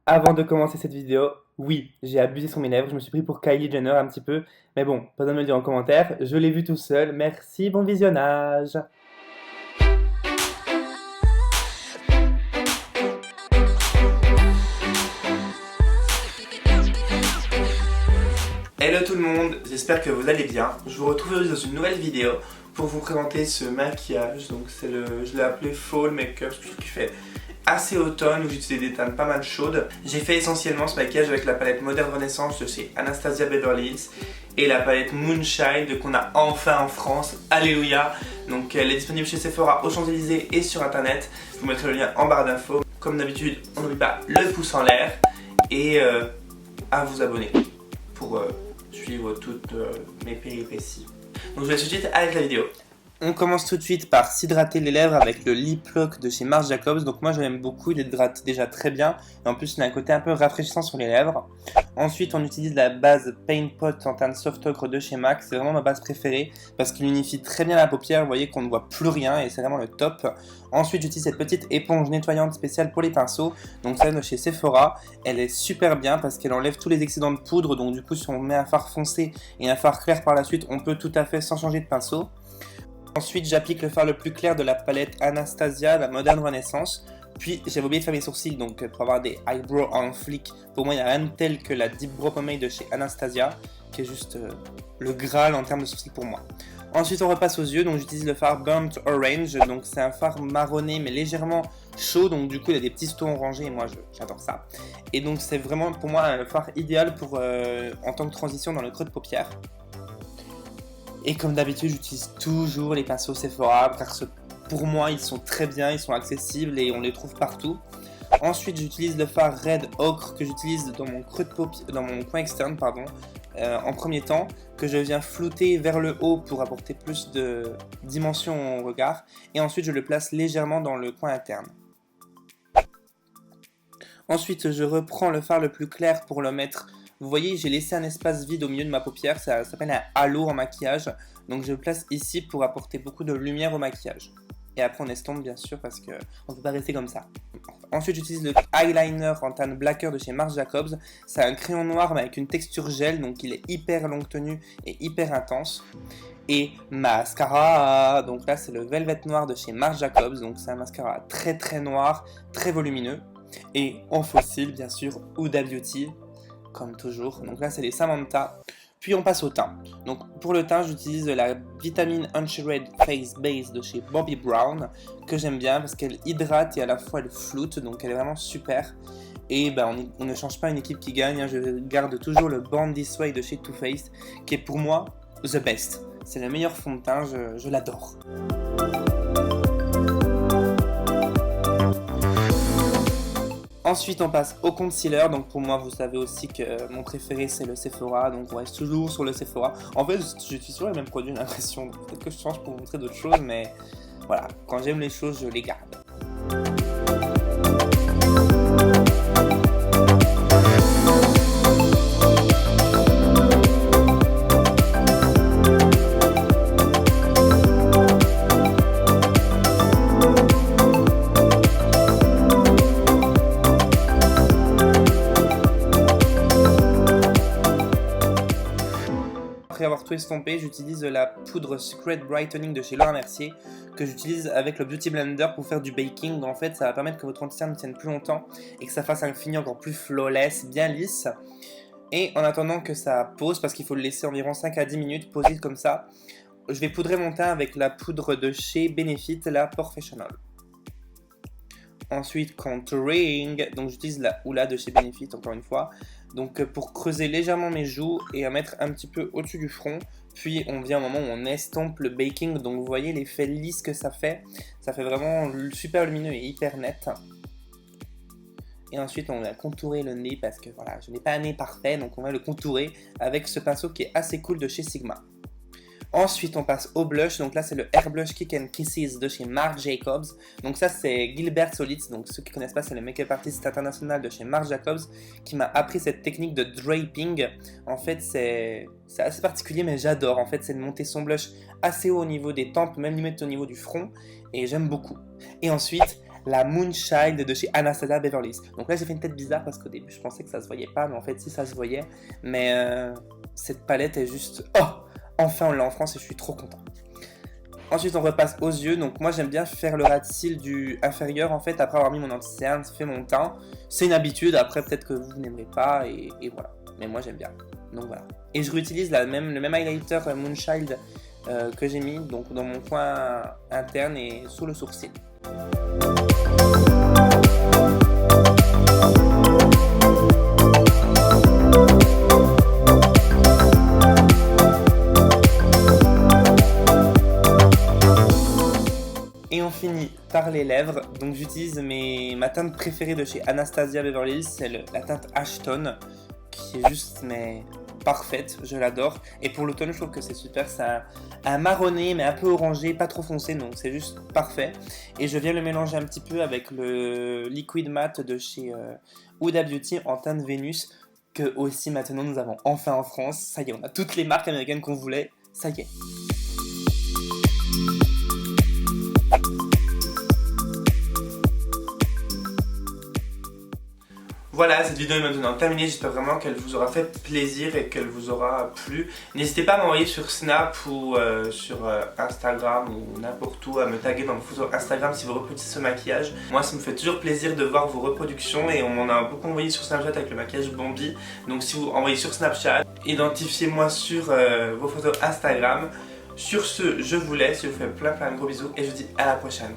Avant de commencer cette vidéo, oui, j'ai abusé sur mes lèvres, je me suis pris pour Kylie Jenner un petit peu, mais bon, pas besoin de me le dire en commentaire, je l'ai vu tout seul, merci, bon visionnage. Hello tout le monde, j'espère que vous allez bien. Je vous retrouve aujourd'hui dans une nouvelle vidéo pour vous présenter ce maquillage. Donc je l'ai appelé Fall Makeup, je trouve qu'il fait assez automne où j'utilise des teintes pas mal chaudes. J'ai fait essentiellement ce maquillage avec la palette Modern Renaissance de chez Anastasia Beverly Hills et la palette Moonshine qu'on a enfin en France. Alléluia. Donc elle est disponible chez Sephora, aux Champs-Élysées et sur internet. Je vous mettrai le lien en barre d'infos. Comme d'habitude, on n'oublie pas le pouce en l'air et à vous abonner pour suivre toutes mes péripéties. Donc je vous laisse tout de suite avec la vidéo. On commence tout de suite par s'hydrater les lèvres avec le Lip Lock de chez Marc Jacobs. Donc moi je l'aime beaucoup, il hydrate déjà très bien. Et en plus il a un côté un peu rafraîchissant sur les lèvres. Ensuite on utilise la base Paint Pot en teinte Soft Ochre de chez MAC. C'est vraiment ma base préférée parce qu'il unifie très bien la paupière. Vous voyez qu'on ne voit plus rien et c'est vraiment le top. Ensuite j'utilise cette petite éponge nettoyante spéciale pour les pinceaux. Donc ça vient de chez Sephora. Elle est super bien parce qu'elle enlève tous les excédents de poudre. Donc du coup si on met un fard foncé et un fard clair par la suite, on peut tout à fait sans changer de pinceau. Ensuite, j'applique le fard le plus clair de la palette Anastasia, la Modern Renaissance. Puis, j'avais oublié de faire mes sourcils, donc pour avoir des eyebrows en flic, pour moi, il n'y a rien de tel que la Deep Brow Pomade de chez Anastasia, qui est juste le Graal en termes de sourcils pour moi. Ensuite, on repasse aux yeux, donc j'utilise le fard Burnt Orange, donc c'est un fard marronné mais légèrement chaud, donc du coup, il y a des petits tons orangés et moi, j'adore ça. Et donc, c'est vraiment pour moi un fard idéal pour en tant que transition dans le creux de paupière. Et comme d'habitude, j'utilise toujours les pinceaux Sephora car pour moi, ils sont très bien, ils sont accessibles et on les trouve partout. Ensuite, j'utilise le fard Red Ochre que j'utilise dans mon creux de paupière, dans mon coin externe, en premier temps, que je viens flouter vers le haut pour apporter plus de dimension au regard. Et ensuite, je le place légèrement dans le coin interne. Ensuite, je reprends le fard le plus clair pour le mettre. Vous voyez, j'ai laissé un espace vide au milieu de ma paupière, ça s'appelle un halo en maquillage. Donc je le place ici pour apporter beaucoup de lumière au maquillage. Et après on estompe bien sûr parce qu'on ne peut pas rester comme ça. Ensuite j'utilise le eyeliner en teinte Blacker de chez Marc Jacobs. C'est un crayon noir mais avec une texture gel, donc il est hyper longue tenue et hyper intense. Et mascara, donc là c'est le Velvet Noir de chez Marc Jacobs, donc c'est un mascara très très noir, très volumineux. Et en fossile bien sûr, Huda Beauty, comme toujours. Donc là c'est les Samantha. Puis on passe au teint. Donc pour le teint j'utilise la Vitamine Unshaded Face Base de chez Bobbi Brown que j'aime bien parce qu'elle hydrate et à la fois elle floute, donc elle est vraiment super. Et ben, on ne change pas une équipe qui gagne, hein. Je garde toujours le Born This Way de chez Too Faced qui est pour moi the best. C'est le meilleur fond de teint, je l'adore. Ensuite on passe au concealer, donc pour moi vous savez aussi que mon préféré c'est le Sephora, donc on reste toujours sur le Sephora. En fait j'utilise toujours les mêmes produits, j'ai l'impression, peut-être que je change pour vous montrer d'autres choses, mais voilà, quand j'aime les choses je les garde. Après avoir tout estompé, j'utilise la poudre Secret Brightening de chez Laura Mercier que j'utilise avec le Beauty Blender pour faire du baking. En fait, ça va permettre que votre anti-cerne tienne plus longtemps et que ça fasse un fini encore plus flawless, bien lisse. Et en attendant que ça pose, parce qu'il faut le laisser environ 5 à 10 minutes posé comme ça, je vais poudrer mon teint avec la poudre de chez Benefit, la Professional. Ensuite, contouring, donc j'utilise la Hoola de chez Benefit encore une fois. Donc pour creuser légèrement mes joues et à mettre un petit peu au-dessus du front. Puis on vient au moment où on estompe le baking, donc vous voyez l'effet lisse que ça fait. Ça fait vraiment super lumineux et hyper net. Et ensuite on va contourer le nez parce que voilà, je n'ai pas un nez parfait, donc on va le contourer avec ce pinceau qui est assez cool de chez Sigma. Ensuite on passe au blush, donc là c'est le Air Blush Kick and Kisses de chez Marc Jacobs. Donc ça c'est Gilbert Solids, donc ceux qui ne connaissent pas c'est le make-up artiste international de chez Marc Jacobs qui m'a appris cette technique de draping. En fait c'est assez particulier mais j'adore, en fait c'est de monter son blush assez haut au niveau des tempes, même limite au niveau du front, et j'aime beaucoup. Et ensuite la Moonchild de chez Anastasia Beverly Hills. Donc là j'ai fait une tête bizarre parce qu'au début je pensais que ça se voyait pas, mais en fait si ça se voyait. Mais cette palette est juste... Oh, enfin on l'a en France et je suis trop content. Ensuite on repasse aux yeux, donc moi j'aime bien faire le ras de cils du inférieur en fait après avoir mis mon anti-cerne, fait mon teint. C'est une habitude, après peut-être que vous n'aimerez pas et voilà. Mais moi j'aime bien, donc voilà. Et je réutilise le même highlighter Moonchild que j'ai mis donc dans mon coin interne et sous le sourcil. Et on finit par les lèvres, donc j'utilise ma teinte préférée de chez Anastasia Beverly Hills, c'est la teinte Ashton, qui est juste parfaite, je l'adore. Et pour l'automne je trouve que c'est super, c'est un marronné mais un peu orangé, pas trop foncé, donc c'est juste parfait. Et je viens le mélanger un petit peu avec le liquid matte de chez Huda Beauty en teinte Vénus, que aussi maintenant nous avons enfin en France. Ça y est, on a toutes les marques américaines qu'on voulait, ça y est. Voilà, cette vidéo est maintenant terminée, j'espère vraiment qu'elle vous aura fait plaisir et qu'elle vous aura plu. N'hésitez pas à m'envoyer sur Snap ou sur Instagram ou n'importe où, à me taguer dans vos photos Instagram si vous reproduisez ce maquillage. Moi ça me fait toujours plaisir de voir vos reproductions et on m'en a beaucoup envoyé sur Snapchat avec le maquillage Bambi. Donc si vous envoyez sur Snapchat, identifiez-moi sur vos photos Instagram. Sur ce, je vous laisse, je vous fais plein de gros bisous et je vous dis à la prochaine.